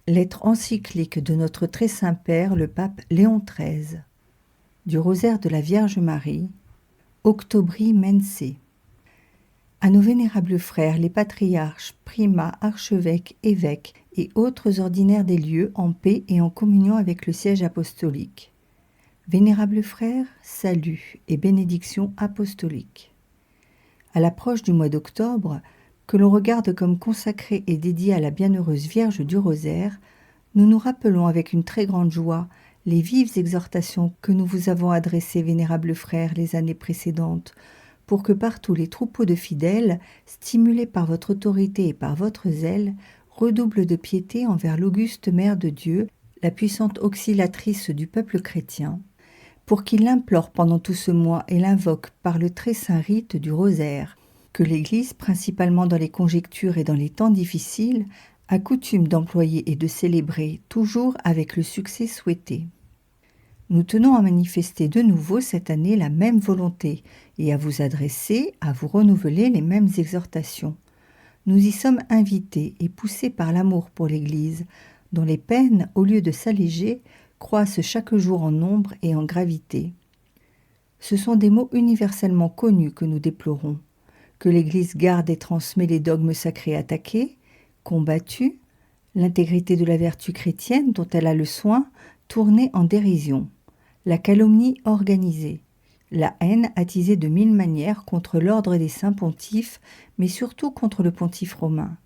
Lettre encyclique de notre très saint Père, le pape Léon XIII. Du rosaire de la Vierge Marie, Octobri Mense. À nos vénérables frères, les patriarches, primats, archevêques, évêques et autres ordinaires des lieux, en paix et en communion avec le siège apostolique. Vénérables frères, salut et bénédiction apostolique. À l'approche du mois d'octobre, que l'on regarde comme consacré et dédié à la bienheureuse Vierge du Rosaire, nous nous rappelons avec une très grande joie les vives exhortations que nous vous avons adressées, vénérables frères, les années précédentes, pour que partout les troupeaux de fidèles, stimulés par votre autorité et par votre zèle, redoublent de piété envers l'auguste Mère de Dieu, la puissante auxiliatrice du peuple chrétien, pour qu'il l'implore pendant tout ce mois et l'invoque par le très saint rite du rosaire, que l'Église, principalement dans les conjectures et dans les temps difficiles, a coutume d'employer et de célébrer toujours avec le succès souhaité. Nous tenons à manifester de nouveau cette année la même volonté et à vous adresser, à vous renouveler les mêmes exhortations. Nous y sommes invités et poussés par l'amour pour l'Église, dont les peines, au lieu de s'alléger, croissent chaque jour en nombre et en gravité. Ce sont des mots universellement connus que nous déplorons. Que l'Église garde et transmet les dogmes sacrés attaqués, combattus, l'intégrité de la vertu chrétienne dont elle a le soin, tournée en dérision, la calomnie organisée, la haine attisée de 1000 manières contre l'ordre des saints pontifes, mais surtout contre le pontife romain,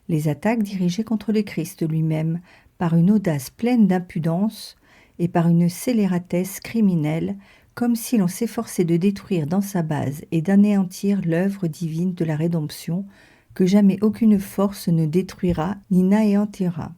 les attaques dirigées contre le Christ lui-même, par une audace pleine d'impudence et par une scélératesse criminelle, comme si l'on s'efforçait de détruire dans sa base et d'anéantir l'œuvre divine de la rédemption, que jamais aucune force ne détruira ni n'anéantira.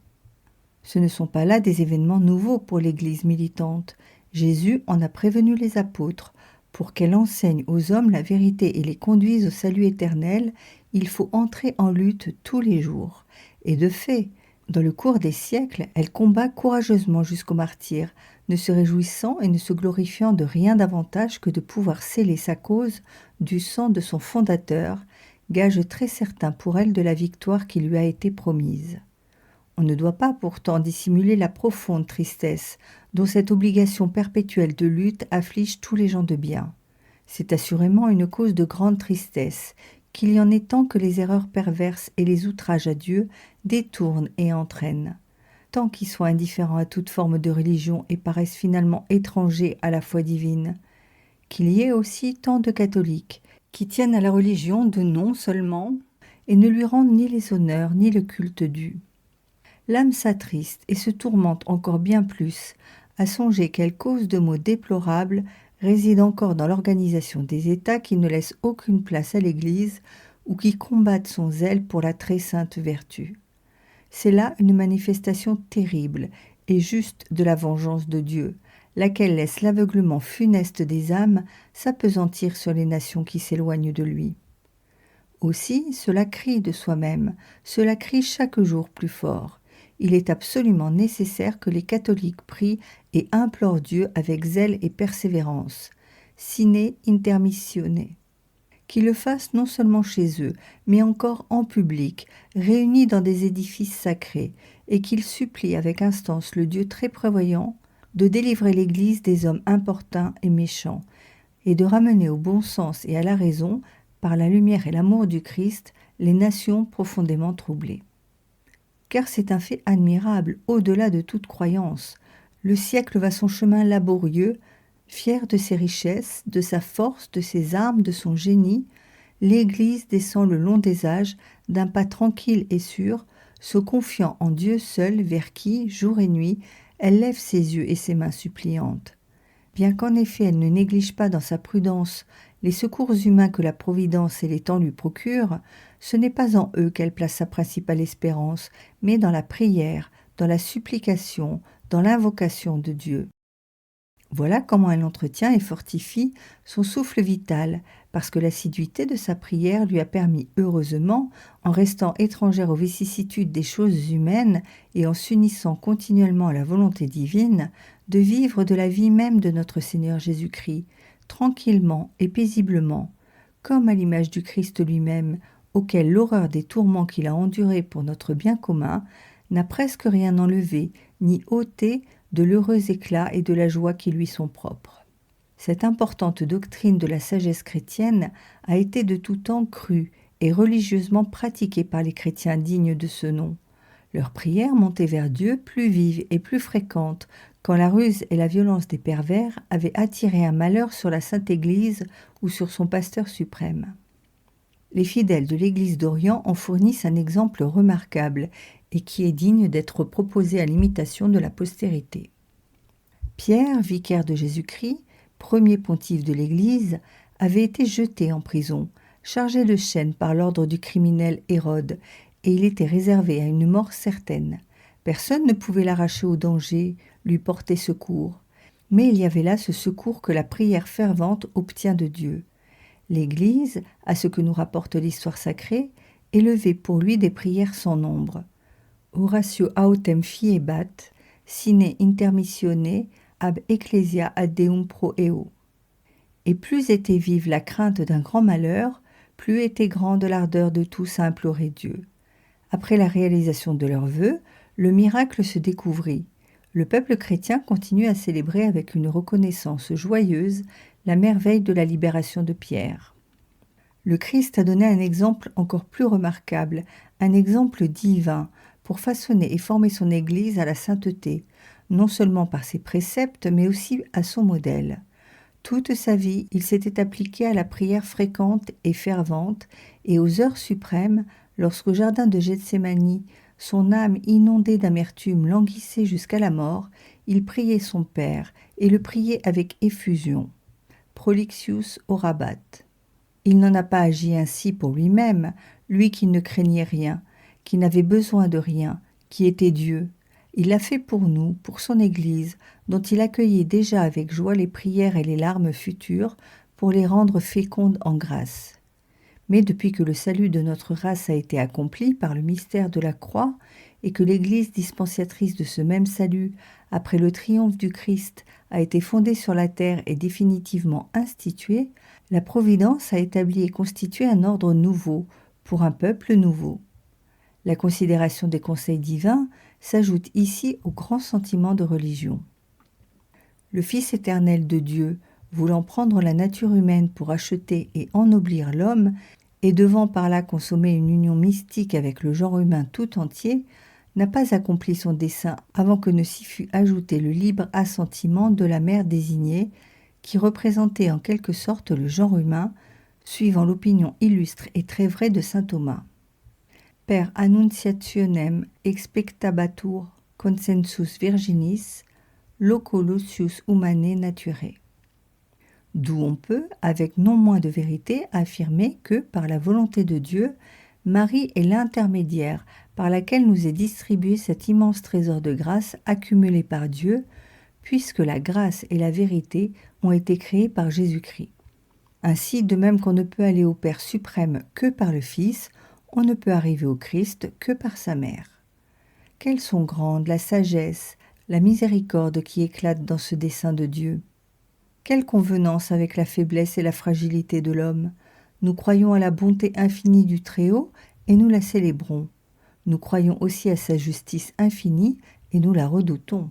Ce ne sont pas là des événements nouveaux pour l'Église militante. Jésus en a prévenu les apôtres. Pour qu'elle enseigne aux hommes la vérité et les conduise au salut éternel, il faut entrer en lutte tous les jours. Et de fait, dans le cours des siècles, elle combat courageusement jusqu'au martyre, ne se réjouissant et ne se glorifiant de rien davantage que de pouvoir sceller sa cause du sang de son fondateur, gage très certain pour elle de la victoire qui lui a été promise. On ne doit pas pourtant dissimuler la profonde tristesse dont cette obligation perpétuelle de lutte afflige tous les gens de bien. C'est assurément une cause de grande tristesse, qu'il y en ait tant que les erreurs perverses et les outrages à Dieu détournent et entraînent. Tant qu'ils soient indifférents à toute forme de religion et paraissent finalement étrangers à la foi divine. Qu'il y ait aussi tant de catholiques qui tiennent à la religion de nom seulement et ne lui rendent ni les honneurs ni le culte dû. L'âme s'attriste et se tourmente encore bien plus à songer quelle cause de maux déplorables réside encore dans l'organisation des États qui ne laissent aucune place à l'Église ou qui combattent son zèle pour la très sainte vertu. C'est là une manifestation terrible et juste de la vengeance de Dieu, laquelle laisse l'aveuglement funeste des âmes s'appesantir sur les nations qui s'éloignent de lui. Aussi, cela crie de soi-même, cela crie chaque jour plus fort. Il est absolument nécessaire que les catholiques prient et implorent Dieu avec zèle et persévérance, sine intermissione. Qu'ils le fassent non seulement chez eux, mais encore en public, réunis dans des édifices sacrés, et qu'ils supplient avec instance le Dieu très prévoyant de délivrer l'Église des hommes importuns et méchants, et de ramener au bon sens et à la raison, par la lumière et l'amour du Christ, les nations profondément troublées. Car c'est un fait admirable, au-delà de toute croyance. Le siècle va son chemin laborieux, fier de ses richesses, de sa force, de ses armes, de son génie. L'Église descend le long des âges, d'un pas tranquille et sûr, se confiant en Dieu seul, vers qui, jour et nuit, elle lève ses yeux et ses mains suppliantes. Bien qu'en effet elle ne néglige pas dans sa prudence les secours humains que la Providence et les temps lui procurent, ce n'est pas en eux qu'elle place sa principale espérance, mais dans la prière, dans la supplication, dans l'invocation de Dieu. Voilà comment elle entretient et fortifie son souffle vital, parce que l'assiduité de sa prière lui a permis heureusement, en restant étrangère aux vicissitudes des choses humaines et en s'unissant continuellement à la volonté divine, de vivre de la vie même de notre Seigneur Jésus-Christ, tranquillement et paisiblement, comme à l'image du Christ lui-même, auquel l'horreur des tourments qu'il a endurés pour notre bien commun n'a presque rien enlevé, ni ôté de l'heureux éclat et de la joie qui lui sont propres. Cette importante doctrine de la sagesse chrétienne a été de tout temps crue et religieusement pratiquée par les chrétiens dignes de ce nom. Leurs prières montaient vers Dieu plus vives et plus fréquentes quand la ruse et la violence des pervers avaient attiré un malheur sur la Sainte Église ou sur son pasteur suprême. Les fidèles de l'Église d'Orient en fournissent un exemple remarquable et qui est digne d'être proposé à l'imitation de la postérité. Pierre, vicaire de Jésus-Christ, premier pontife de l'Église, avait été jeté en prison, chargé de chaînes par l'ordre du criminel Hérode, et il était réservé à une mort certaine. Personne ne pouvait l'arracher au danger, lui porter secours. Mais il y avait là ce secours que la prière fervente obtient de Dieu. L'Église, à ce que nous rapporte l'histoire sacrée, élevait pour lui des prières sans nombre. Horatio autem fiebat, sine intermissione, ab ecclesia ad Deum pro eo. Et plus était vive la crainte d'un grand malheur, plus était grande l'ardeur de tous à implorer Dieu. Après la réalisation de leurs vœux, le miracle se découvrit. Le peuple chrétien continue à célébrer avec une reconnaissance joyeuse la merveille de la libération de Pierre. Le Christ a donné un exemple encore plus remarquable, un exemple divin, pour façonner et former son Église à la sainteté, non seulement par ses préceptes, mais aussi à son modèle. Toute sa vie, il s'était appliqué à la prière fréquente et fervente, et aux heures suprêmes, lorsqu'au jardin de Gethsémani, son âme inondée d'amertume languissait jusqu'à la mort, il priait son Père, et le priait avec effusion. Prolixius orabat. Il n'en a pas agi ainsi pour lui-même, lui qui ne craignait rien, qui n'avait besoin de rien, qui était Dieu. Il l'a fait pour nous, pour son Église, dont il accueillait déjà avec joie les prières et les larmes futures, pour les rendre fécondes en grâce. Mais depuis que le salut de notre race a été accompli par le mystère de la croix, et que l'Église dispensatrice de ce même salut, après le triomphe du Christ, a été fondée sur la terre et définitivement instituée, la Providence a établi et constitué un ordre nouveau, pour un peuple nouveau. La considération des conseils divins s'ajoute ici au grand sentiment de religion. Le Fils éternel de Dieu, voulant prendre la nature humaine pour acheter et ennoblir l'homme, et devant par là consommer une union mystique avec le genre humain tout entier, n'a pas accompli son dessein avant que ne s'y fût ajouté le libre assentiment de la mère désignée, qui représentait en quelque sorte le genre humain, suivant l'opinion illustre et très vraie de saint Thomas. Per annunciationem expectabatur consensus virginis, loco lucius humanae naturae. D'où on peut, avec non moins de vérité, affirmer que, par la volonté de Dieu, Marie est l'intermédiaire par laquelle nous est distribué cet immense trésor de grâce accumulé par Dieu, puisque la grâce et la vérité ont été créées par Jésus-Christ. Ainsi, de même qu'on ne peut aller au Père suprême que par le Fils, on ne peut arriver au Christ que par sa mère. Quelles sont grandes la sagesse, la miséricorde qui éclatent dans ce dessein de Dieu. Quelle convenance avec la faiblesse et la fragilité de l'homme. Nous croyons à la bonté infinie du Très-Haut et nous la célébrons. Nous croyons aussi à sa justice infinie et nous la redoutons.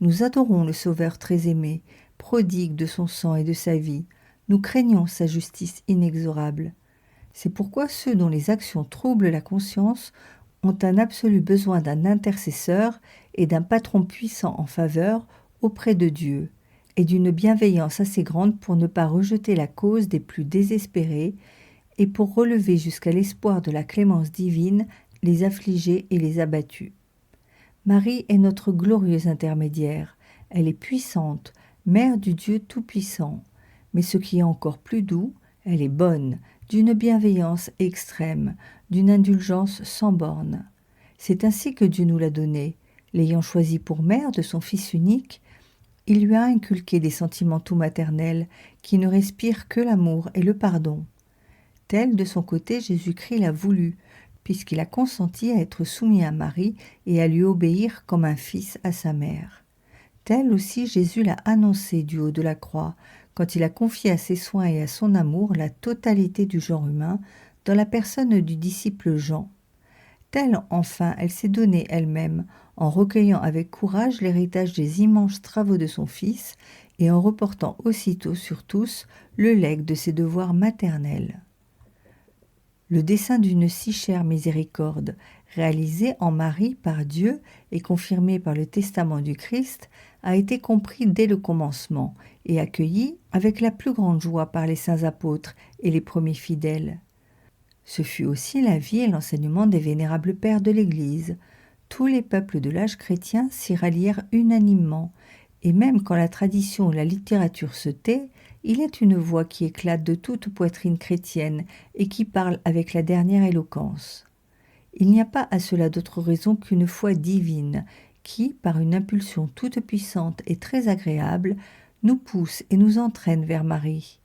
Nous adorons le Sauveur très aimé, prodigue de son sang et de sa vie. Nous craignons sa justice inexorable. C'est pourquoi ceux dont les actions troublent la conscience ont un absolu besoin d'un intercesseur et d'un patron puissant en faveur auprès de Dieu, et d'une bienveillance assez grande pour ne pas rejeter la cause des plus désespérés et pour relever jusqu'à l'espoir de la clémence divine les affligés et les abattus. Marie est notre glorieuse intermédiaire. Elle est puissante, mère du Dieu Tout-Puissant. Mais ce qui est encore plus doux, elle est bonne, d'une bienveillance extrême, d'une indulgence sans borne. C'est ainsi que Dieu nous l'a donnée. L'ayant choisie pour mère de son Fils unique, il lui a inculqué des sentiments tout maternels qui ne respirent que l'amour et le pardon. Tel, de son côté, Jésus-Christ l'a voulu, puisqu'il a consenti à être soumis à Marie et à lui obéir comme un fils à sa mère. Tel aussi Jésus l'a annoncé du haut de la croix, quand il a confié à ses soins et à son amour la totalité du genre humain dans la personne du disciple Jean. Telle, enfin, elle s'est donnée elle-même, en recueillant avec courage l'héritage des immenses travaux de son fils et en reportant aussitôt sur tous le legs de ses devoirs maternels. Le dessein d'une si chère miséricorde, réalisé en Marie par Dieu et confirmé par le testament du Christ, a été compris dès le commencement et accueilli avec la plus grande joie par les saints apôtres et les premiers fidèles. Ce fut aussi la vie et l'enseignement des vénérables pères de l'Église. Tous les peuples de l'âge chrétien s'y rallièrent unanimement, et même quand la tradition ou la littérature se tait, il est une voix qui éclate de toute poitrine chrétienne et qui parle avec la dernière éloquence. Il n'y a pas à cela d'autre raison qu'une foi divine qui, par une impulsion toute puissante et très agréable, nous pousse et nous entraîne vers Marie.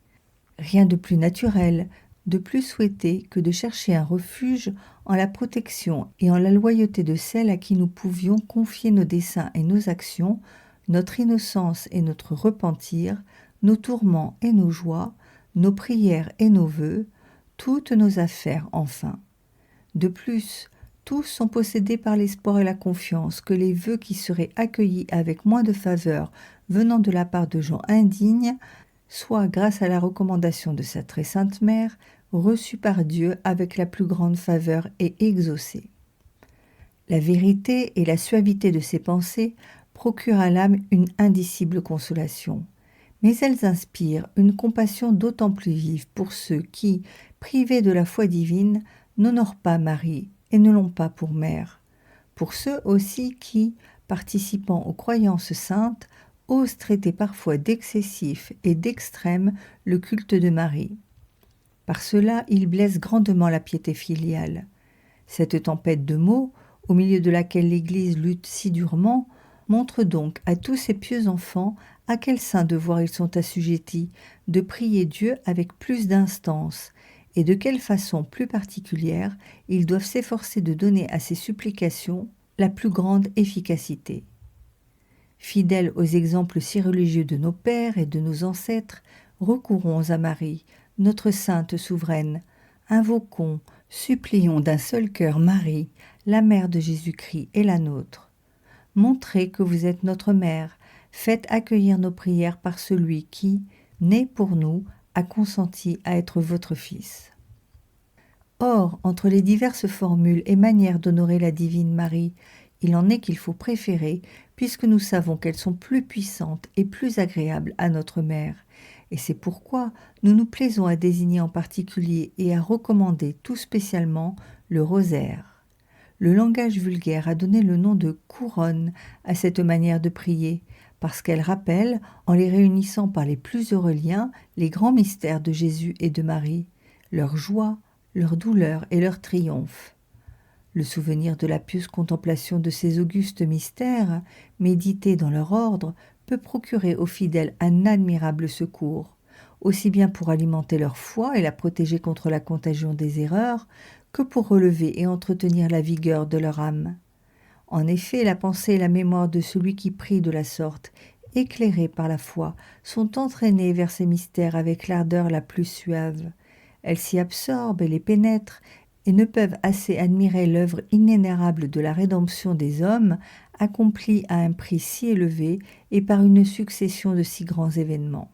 Rien de plus naturel, de plus souhaité que de chercher un refuge en la protection et en la loyauté de celle à qui nous pouvions confier nos desseins et nos actions, notre innocence et notre repentir, nos tourments et nos joies, nos prières et nos vœux, toutes nos affaires enfin. De plus, tous sont possédés par l'espoir et la confiance que les vœux qui seraient accueillis avec moins de faveur venant de la part de gens indignes, soit grâce à la recommandation de sa très sainte mère, reçus par Dieu avec la plus grande faveur et exaucés. La vérité et la suavité de ses pensées procurent à l'âme une indicible consolation, mais elles inspirent une compassion d'autant plus vive pour ceux qui, privés de la foi divine, n'honorent pas Marie et ne l'ont pas pour mère, pour ceux aussi qui, participant aux croyances saintes, osent traiter parfois d'excessif et d'extrême le culte de Marie. Par cela, ils blessent grandement la piété filiale. Cette tempête de mots, au milieu de laquelle l'Église lutte si durement, montre donc à tous ces pieux enfants à quel saint devoir ils sont assujettis de prier Dieu avec plus d'instance et de quelle façon plus particulière ils doivent s'efforcer de donner à ces supplications la plus grande efficacité. Fidèles aux exemples si religieux de nos pères et de nos ancêtres, recourons à Marie, notre sainte souveraine, invoquons, supplions d'un seul cœur Marie, la mère de Jésus-Christ et la nôtre. Montrez que vous êtes notre mère, faites accueillir nos prières par celui qui, né pour nous, a consenti à être votre fils. Or, entre les diverses formules et manières d'honorer la divine Marie, il en est qu'il faut préférer, puisque nous savons qu'elles sont plus puissantes et plus agréables à notre mère, et c'est pourquoi nous nous plaisons à désigner en particulier et à recommander tout spécialement le rosaire. Le langage vulgaire a donné le nom de couronne à cette manière de prier, parce qu'elle rappelle, en les réunissant par les plus heureux liens, les grands mystères de Jésus et de Marie, leur joie, leur douleur et leur triomphe. Le souvenir de la pieuse contemplation de ces augustes mystères, médités dans leur ordre, peut procurer aux fidèles un admirable secours, aussi bien pour alimenter leur foi et la protéger contre la contagion des erreurs, que pour relever et entretenir la vigueur de leur âme. En effet, la pensée et la mémoire de celui qui prie de la sorte, éclairés par la foi, sont entraînées vers ces mystères avec l'ardeur la plus suave. Elles s'y absorbent et les pénètrent, et ne peuvent assez admirer l'œuvre inénarrable de la rédemption des hommes, accomplie à un prix si élevé et par une succession de si grands événements.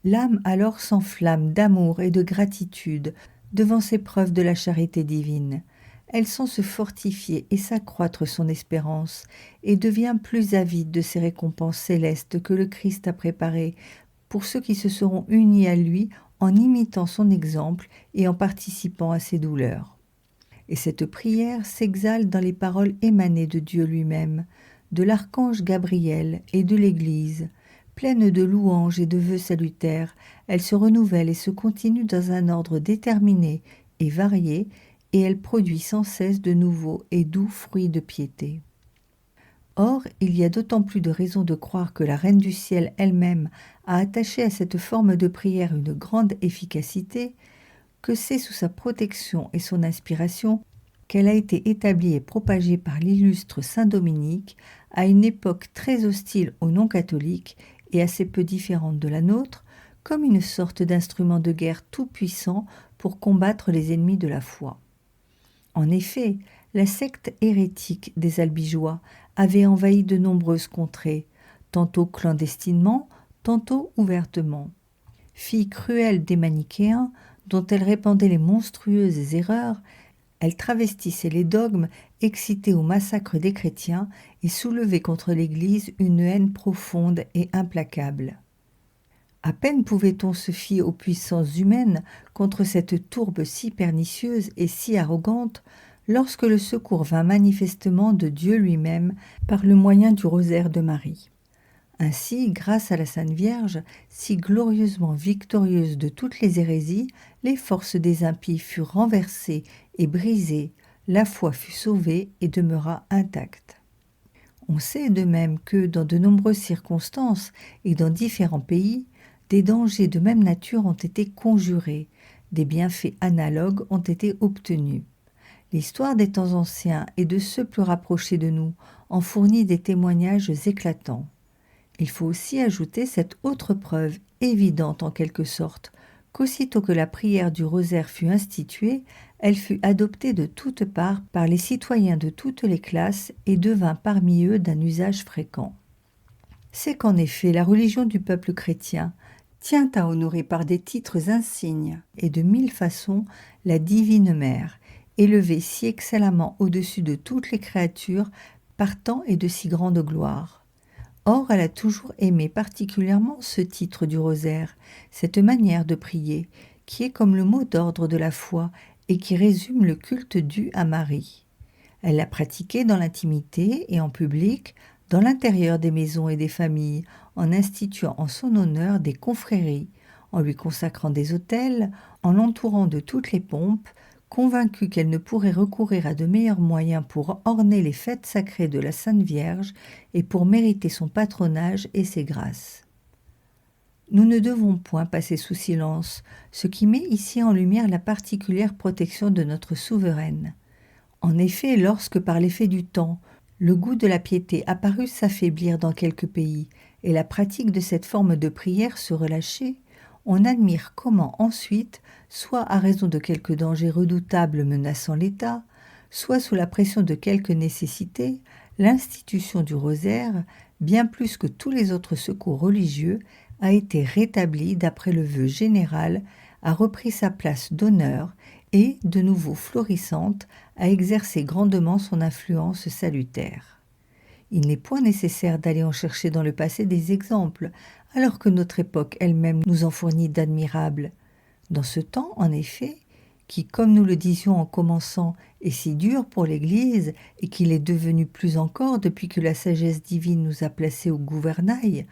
L'âme alors s'enflamme d'amour et de gratitude devant ces preuves de la charité divine. Elle sent se fortifier et s'accroître son espérance, et devient plus avide de ces récompenses célestes que le Christ a préparées pour ceux qui se seront unis à lui en imitant son exemple et en participant à ses douleurs. Et cette prière s'exale dans les paroles émanées de Dieu lui-même, de l'archange Gabriel et de l'Église. Pleine de louanges et de vœux salutaires, elle se renouvelle et se continue dans un ordre déterminé et varié, et elle produit sans cesse de nouveaux et doux fruits de piété. Or, il y a d'autant plus de raisons de croire que la Reine du Ciel elle-même a attaché à cette forme de prière une grande efficacité, que c'est sous sa protection et son inspiration qu'elle a été établie et propagée par l'illustre saint Dominique à une époque très hostile aux non-catholiques et assez peu différente de la nôtre, comme une sorte d'instrument de guerre tout-puissant pour combattre les ennemis de la foi. En effet, la secte hérétique des Albigeois avait envahi de nombreuses contrées, tantôt clandestinement, tantôt ouvertement. Fille cruelle des manichéens, dont elle répandait les monstrueuses erreurs, elle travestissait les dogmes, excitait au massacre des chrétiens et soulevait contre l'Église une haine profonde et implacable. À peine pouvait-on se fier aux puissances humaines contre cette tourbe si pernicieuse et si arrogante, lorsque le secours vint manifestement de Dieu lui-même par le moyen du rosaire de Marie. Ainsi, grâce à la Sainte Vierge, si glorieusement victorieuse de toutes les hérésies, les forces des impies furent renversées et brisées, la foi fut sauvée et demeura intacte. On sait de même que, dans de nombreuses circonstances et dans différents pays, des dangers de même nature ont été conjurés, des bienfaits analogues ont été obtenus. L'histoire des temps anciens et de ceux plus rapprochés de nous en fournit des témoignages éclatants. Il faut aussi ajouter cette autre preuve, évidente en quelque sorte, qu'aussitôt que la prière du rosaire fut instituée, elle fut adoptée de toutes parts par les citoyens de toutes les classes et devint parmi eux d'un usage fréquent. C'est qu'en effet la religion du peuple chrétien tient à honorer par des titres insignes et de mille façons la divine mère, élevée si excellemment au-dessus de toutes les créatures par tant et de si grande gloire. Or, elle a toujours aimé particulièrement ce titre du rosaire, cette manière de prier, qui est comme le mot d'ordre de la foi et qui résume le culte dû à Marie. Elle l'a pratiqué dans l'intimité et en public, dans l'intérieur des maisons et des familles, en instituant en son honneur des confréries, en lui consacrant des autels, en l'entourant de toutes les pompes, convaincue qu'elle ne pourrait recourir à de meilleurs moyens pour orner les fêtes sacrées de la Sainte Vierge et pour mériter son patronage et ses grâces. Nous ne devons point passer sous silence ce qui met ici en lumière la particulière protection de notre souveraine. En effet, lorsque par l'effet du temps, le goût de la piété apparut s'affaiblir dans quelques pays et la pratique de cette forme de prière se relâcher, on admire comment ensuite, soit à raison de quelque danger redoutable menaçant l'État, soit sous la pression de quelque nécessité, l'institution du rosaire, bien plus que tous les autres secours religieux, a été rétablie d'après le vœu général, a repris sa place d'honneur et, de nouveau florissante, a exercé grandement son influence salutaire. Il n'est point nécessaire d'aller en chercher dans le passé des exemples, alors que notre époque elle-même nous en fournit d'admirables. Dans ce temps, en effet, qui, comme nous le disions en commençant, est si dur pour l'Église, et qu'il est devenu plus encore depuis que la sagesse divine nous a placés au gouvernail,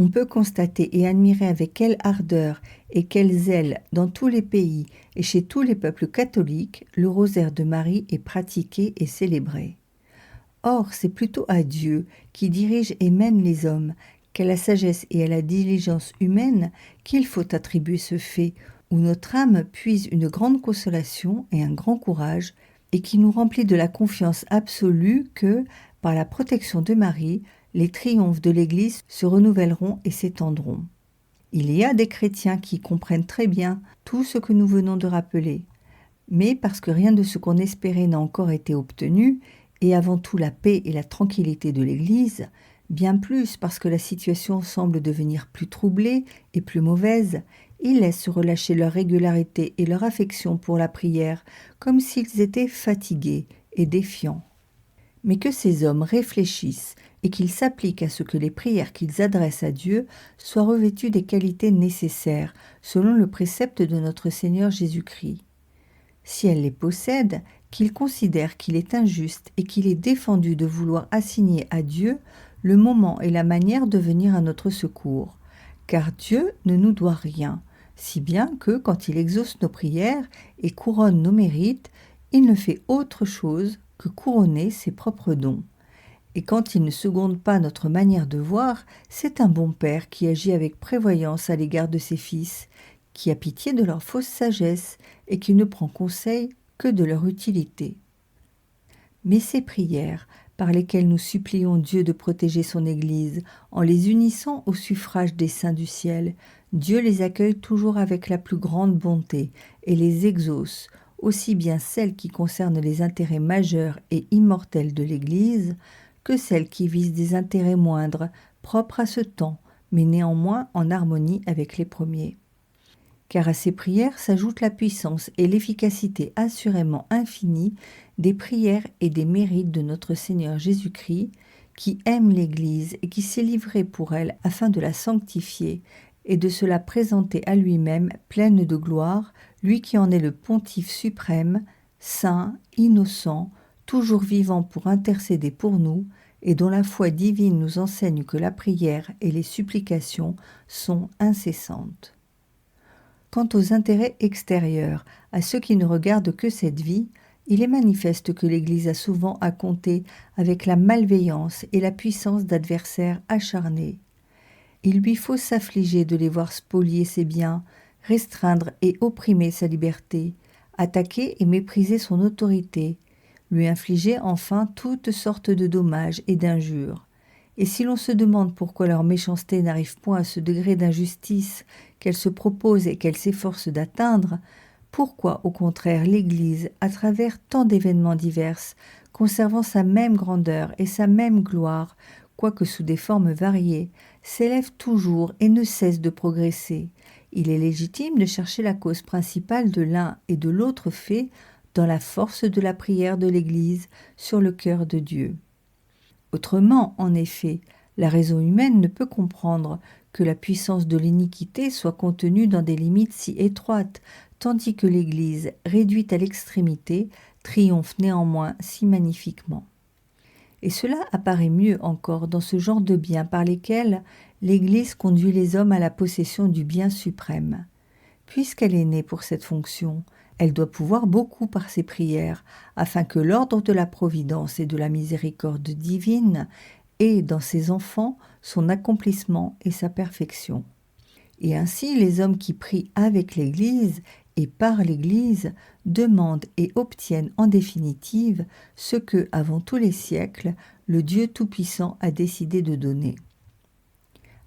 on peut constater et admirer avec quelle ardeur et quel zèle dans tous les pays et chez tous les peuples catholiques, le rosaire de Marie est pratiqué et célébré. Or, c'est plutôt à Dieu, qui dirige et mène les hommes, qu'à la sagesse et à la diligence humaine qu'il faut attribuer ce fait, où notre âme puise une grande consolation et un grand courage, et qui nous remplit de la confiance absolue que, par la protection de Marie, les triomphes de l'Église se renouvelleront et s'étendront. Il y a des chrétiens qui comprennent très bien tout ce que nous venons de rappeler, mais parce que rien de ce qu'on espérait n'a encore été obtenu, et avant tout la paix et la tranquillité de l'Église, bien plus parce que la situation semble devenir plus troublée et plus mauvaise, ils laissent relâcher leur régularité et leur affection pour la prière, comme s'ils étaient fatigués et défiants. Mais que ces hommes réfléchissent et qu'ils s'appliquent à ce que les prières qu'ils adressent à Dieu soient revêtues des qualités nécessaires, selon le précepte de notre Seigneur Jésus-Christ. Si elles les possèdent, qu'ils considèrent qu'il est injuste et qu'il est défendu de vouloir assigner à Dieu le moment et la manière de venir à notre secours, car Dieu ne nous doit rien, si bien que, quand il exauce nos prières et couronne nos mérites, il ne fait autre chose que couronner ses propres dons. Et quand il ne seconde pas notre manière de voir, c'est un bon père qui agit avec prévoyance à l'égard de ses fils, qui a pitié de leur fausse sagesse et qui ne prend conseil que de leur utilité. Mais ces prières, par lesquelles nous supplions Dieu de protéger son Église, en les unissant au suffrage des saints du ciel, Dieu les accueille toujours avec la plus grande bonté et les exauce, aussi bien celles qui concernent les intérêts majeurs et immortels de l'Église, que celles qui visent des intérêts moindres, propres à ce temps, mais néanmoins en harmonie avec les premiers. Car à ces prières s'ajoute la puissance et l'efficacité assurément infinie des prières et des mérites de notre Seigneur Jésus-Christ, qui aime l'Église et qui s'est livré pour elle afin de la sanctifier et de se la présenter à lui-même pleine de gloire, lui qui en est le pontife suprême, saint, innocent, toujours vivant pour intercéder pour nous, et dont la foi divine nous enseigne que la prière et les supplications sont incessantes. Quant aux intérêts extérieurs, à ceux qui ne regardent que cette vie, il est manifeste que l'Église a souvent à compter avec la malveillance et la puissance d'adversaires acharnés. Il lui faut s'affliger de les voir spolier ses biens, restreindre et opprimer sa liberté, attaquer et mépriser son autorité, lui infliger enfin toutes sortes de dommages et d'injures. Et si l'on se demande pourquoi leur méchanceté n'arrive point à ce degré d'injustice qu'elle se propose et qu'elle s'efforce d'atteindre, pourquoi au contraire l'Église, à travers tant d'événements divers, conservant sa même grandeur et sa même gloire, quoique sous des formes variées, s'élève toujours et ne cesse de progresser? Il est légitime de chercher la cause principale de l'un et de l'autre fait dans la force de la prière de l'Église sur le cœur de Dieu. Autrement, en effet, la raison humaine ne peut comprendre que la puissance de l'iniquité soit contenue dans des limites si étroites, tandis que l'Église, réduite à l'extrémité, triomphe néanmoins si magnifiquement. Et cela apparaît mieux encore dans ce genre de biens par lesquels l'Église conduit les hommes à la possession du bien suprême. Puisqu'elle est née pour cette fonction, elle doit pouvoir beaucoup par ses prières, afin que l'ordre de la providence et de la miséricorde divine ait dans ses enfants son accomplissement et sa perfection. Et ainsi les hommes qui prient avec l'Église et par l'Église demandent et obtiennent en définitive ce que, avant tous les siècles, le Dieu Tout-Puissant a décidé de donner.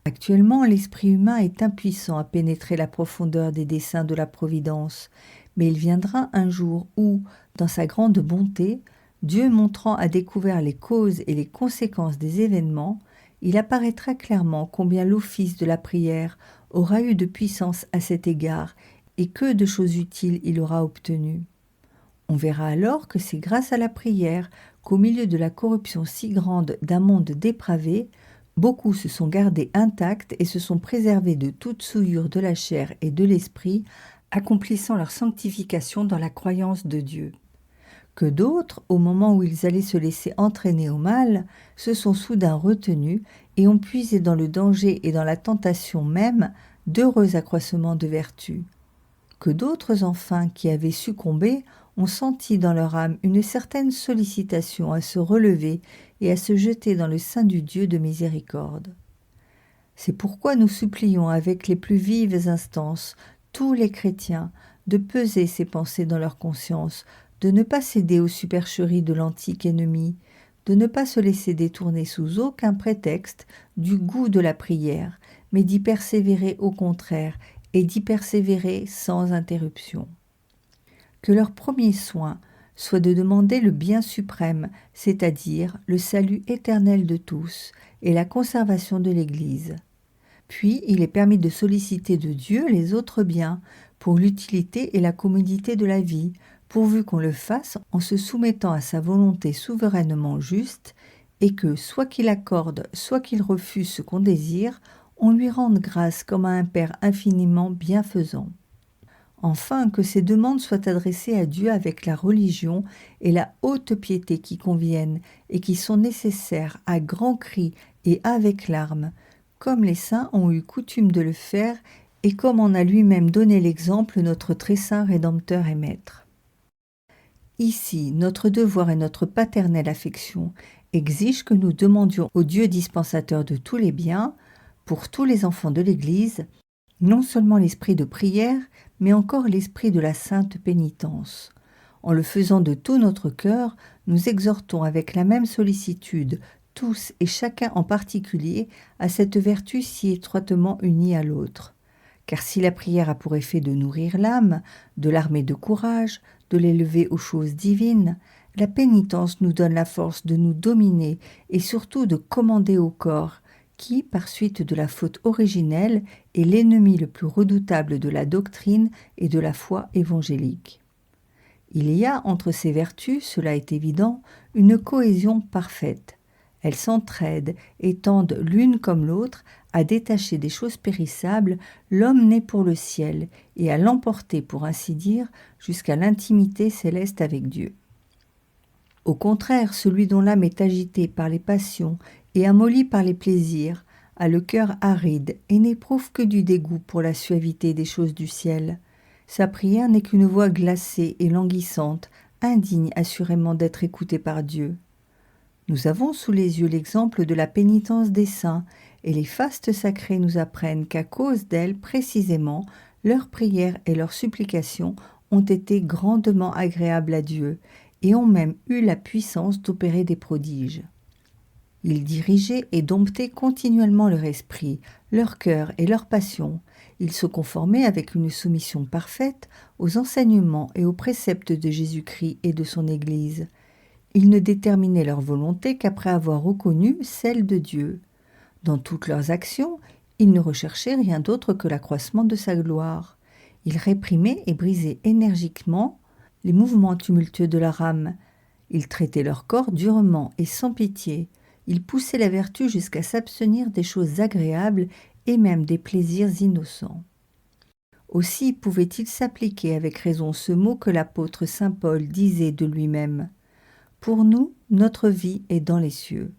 Actuellement, l'esprit humain est impuissant à pénétrer la profondeur des desseins de la Providence, mais il viendra un jour où, dans sa grande bonté, Dieu montrant à découvert les causes et les conséquences des événements, il apparaîtra clairement combien l'office de la prière aura eu de puissance à cet égard et que de choses utiles il aura obtenues. On verra alors que c'est grâce à la prière qu'au milieu de la corruption si grande d'un monde dépravé, beaucoup se sont gardés intacts et se sont préservés de toute souillure de la chair et de l'esprit, accomplissant leur sanctification dans la croyance de Dieu. Que d'autres, au moment où ils allaient se laisser entraîner au mal, se sont soudain retenus et ont puisé dans le danger et dans la tentation même d'heureux accroissements de vertu. Que d'autres enfin, qui avaient succombé, ont senti dans leur âme une certaine sollicitation à se relever et à se jeter dans le sein du Dieu de miséricorde. C'est pourquoi nous supplions avec les plus vives instances tous les chrétiens de peser ces pensées dans leur conscience, de ne pas céder aux supercheries de l'antique ennemi, de ne pas se laisser détourner sous aucun prétexte du goût de la prière, mais d'y persévérer au contraire, et d'y persévérer sans interruption. Que leur premier soin soit de demander le bien suprême, c'est-à-dire le salut éternel de tous et la conservation de l'Église. Puis il est permis de solliciter de Dieu les autres biens pour l'utilité et la commodité de la vie, pourvu qu'on le fasse en se soumettant à sa volonté souverainement juste, et que, soit qu'il accorde, soit qu'il refuse ce qu'on désire, on lui rende grâce comme à un Père infiniment bienfaisant. Enfin, que ces demandes soient adressées à Dieu avec la religion et la haute piété qui conviennent et qui sont nécessaires à grands cris et avec larmes, comme les saints ont eu coutume de le faire et comme en a lui-même donné l'exemple notre très saint Rédempteur et Maître. Ici, notre devoir et notre paternelle affection exigent que nous demandions au Dieu dispensateur de tous les biens, pour tous les enfants de l'Église, non seulement l'esprit de prière, mais encore l'esprit de la sainte pénitence. En le faisant de tout notre cœur, nous exhortons avec la même sollicitude, tous et chacun en particulier, à cette vertu si étroitement unie à l'autre. car si la prière a pour effet de nourrir l'âme, de l'armer de courage, de l'élever aux choses divines, la pénitence nous donne la force de nous dominer et surtout de commander au corps, qui, par suite de la faute originelle, est l'ennemi le plus redoutable de la doctrine et de la foi évangélique. Il y a entre ces vertus, cela est évident, une cohésion parfaite. Elles s'entraident et tendent l'une comme l'autre à détacher des choses périssables l'homme né pour le ciel et à l'emporter, pour ainsi dire, jusqu'à l'intimité céleste avec Dieu. Au contraire, celui dont l'âme est agitée par les passions et amollie par les plaisirs a le cœur aride et n'éprouve que du dégoût pour la suavité des choses du ciel. Sa prière n'est qu'une voix glacée et languissante, indigne assurément d'être écoutée par Dieu. Nous avons sous les yeux l'exemple de la pénitence des saints, et les fastes sacrés nous apprennent qu'à cause d'elle, précisément, leurs prières et leurs supplications ont été grandement agréables à Dieu, et ont même eu la puissance d'opérer des prodiges. Ils dirigeaient et domptaient continuellement leur esprit, leur cœur et leur passion. Ils se conformaient avec une soumission parfaite aux enseignements et aux préceptes de Jésus-Christ et de son Église. Ils ne déterminaient leur volonté qu'après avoir reconnu celle de Dieu. Dans toutes leurs actions, ils ne recherchaient rien d'autre que l'accroissement de sa gloire. Ils réprimaient et brisaient énergiquement les mouvements tumultueux de leur âme. Ils traitaient leur corps durement et sans pitié. Ils poussaient la vertu jusqu'à s'abstenir des choses agréables et même des plaisirs innocents. Aussi pouvait-il s'appliquer avec raison ce mot que l'apôtre saint Paul disait de lui-même : « Pour nous, notre vie est dans les cieux ».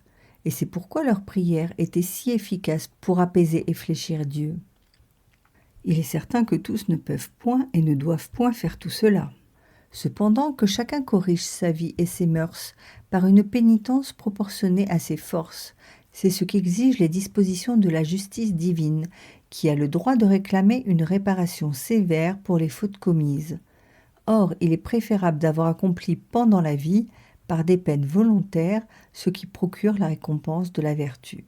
Et c'est pourquoi leur prière était si efficace pour apaiser et fléchir Dieu. Il est certain que tous ne peuvent point et ne doivent point faire tout cela. Cependant, que chacun corrige sa vie et ses mœurs par une pénitence proportionnée à ses forces, c'est ce qu'exigent les dispositions de la justice divine, qui a le droit de réclamer une réparation sévère pour les fautes commises. Or, il est préférable d'avoir accompli pendant la vie, par des peines volontaires, ce qui procure la récompense de la vertu.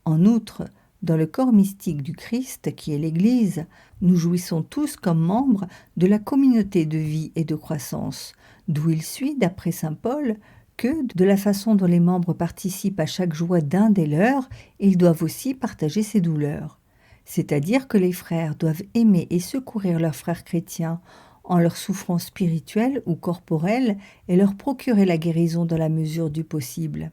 En outre, dans le corps mystique du Christ, qui est l'Église, nous jouissons tous comme membres de la communauté de vie et de croissance, d'où il suit, d'après saint Paul, que, de la façon dont les membres participent à chaque joie d'un des leurs, ils doivent aussi partager ses douleurs. C'est-à-dire que les frères doivent aimer et secourir leurs frères chrétiens en leur souffrance spirituelle ou corporelle et leur procurer la guérison dans la mesure du possible.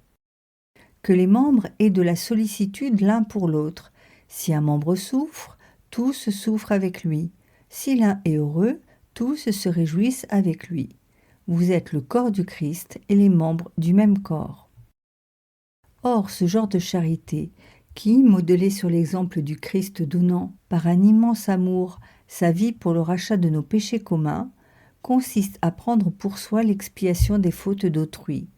Que les membres aient de la sollicitude l'un pour l'autre. Si un membre souffre, tous souffrent avec lui. Si l'un est heureux, tous se réjouissent avec lui. Vous êtes le corps du Christ et les membres du même corps. Or, ce genre de charité, qui, modelé sur l'exemple du Christ donnant, par un immense amour, sa vie pour le rachat de nos péchés communs, consiste à prendre pour soi l'expiation des fautes d'autrui.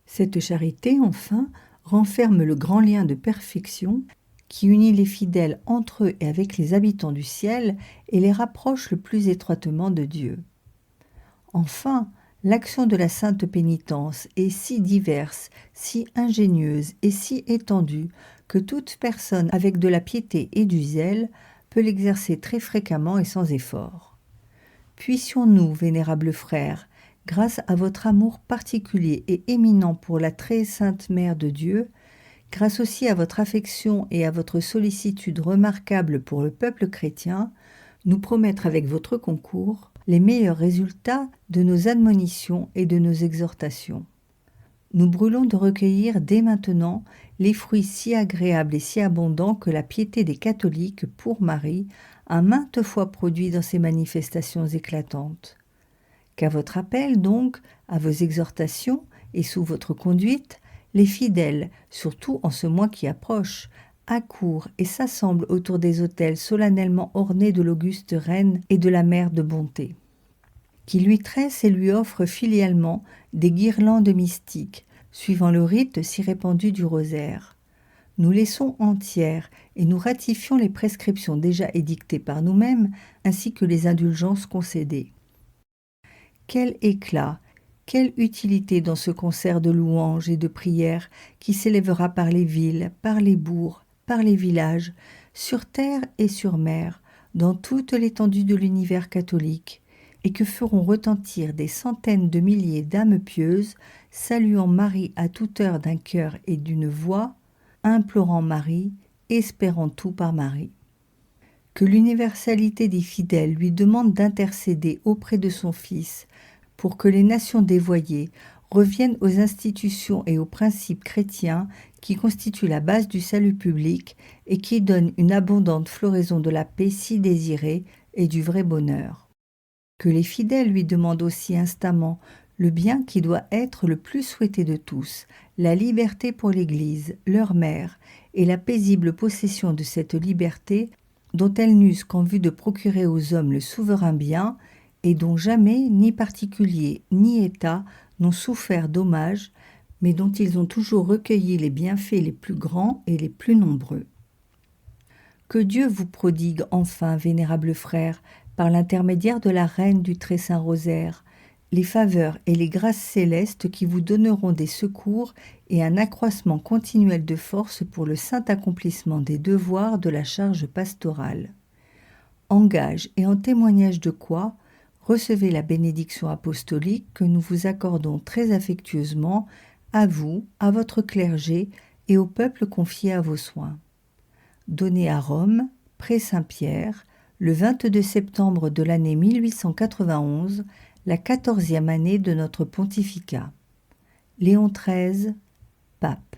Cette charité, enfin, renferme le grand lien de perfection qui unit les fidèles entre eux et avec les habitants du ciel et les rapproche le plus étroitement de Dieu. Enfin, l'action de la sainte pénitence est si diverse, si ingénieuse et si étendue que toute personne avec de la piété et du zèle peut l'exercer très fréquemment et sans effort. Puissions-nous, vénérables frères, grâce à votre amour particulier et éminent pour la très sainte Mère de Dieu, grâce aussi à votre affection et à votre sollicitude remarquable pour le peuple chrétien, nous promettre avec votre concours les meilleurs résultats de nos admonitions et de nos exhortations. Nous brûlons de recueillir dès maintenant les fruits si agréables et si abondants que la piété des catholiques pour Marie a maintes fois produits dans ses manifestations éclatantes. Qu'à votre appel, donc, à vos exhortations et sous votre conduite, les fidèles, surtout en ce mois qui approche, accourent et s'assemblent autour des autels solennellement ornés de l'auguste reine et de la mère de bonté, qui lui tresse et lui offre filialement des guirlandes mystiques, suivant le rite si répandu du rosaire. Nous laissons entières et nous ratifions les prescriptions déjà édictées par nous-mêmes, ainsi que les indulgences concédées. Quel éclat, quelle utilité dans ce concert de louanges et de prières qui s'élèvera par les villes, par les bourgs, par les villages, sur terre et sur mer, dans toute l'étendue de l'univers catholique, et que feront retentir des centaines de milliers d'âmes pieuses, saluant Marie à toute heure d'un cœur et d'une voix, implorant Marie, espérant tout par Marie. Que l'universalité des fidèles lui demande d'intercéder auprès de son Fils pour que les nations dévoyées reviennent aux institutions et aux principes chrétiens qui constituent la base du salut public et qui donnent une abondante floraison de la paix si désirée et du vrai bonheur. Que les fidèles lui demandent aussi instamment le bien qui doit être le plus souhaité de tous, la liberté pour l'Église, leur mère, et la paisible possession de cette liberté dont elles n'usent qu'en vue de procurer aux hommes le souverain bien, et dont jamais ni particulier ni État n'ont souffert dommages, mais dont ils ont toujours recueilli les bienfaits les plus grands et les plus nombreux. Que Dieu vous prodigue enfin, vénérables frères, par l'intermédiaire de la Reine du Très Saint Rosaire, les faveurs et les grâces célestes qui vous donneront des secours et un accroissement continuel de force pour le saint accomplissement des devoirs de la charge pastorale. En gage et en témoignage de quoi, recevez la bénédiction apostolique que nous vous accordons très affectueusement, à vous, à votre clergé et au peuple confié à vos soins. Donné à Rome, près Saint-Pierre, le 22 septembre de l'année 1891, la 14e année de notre pontificat. Léon XIII, pape.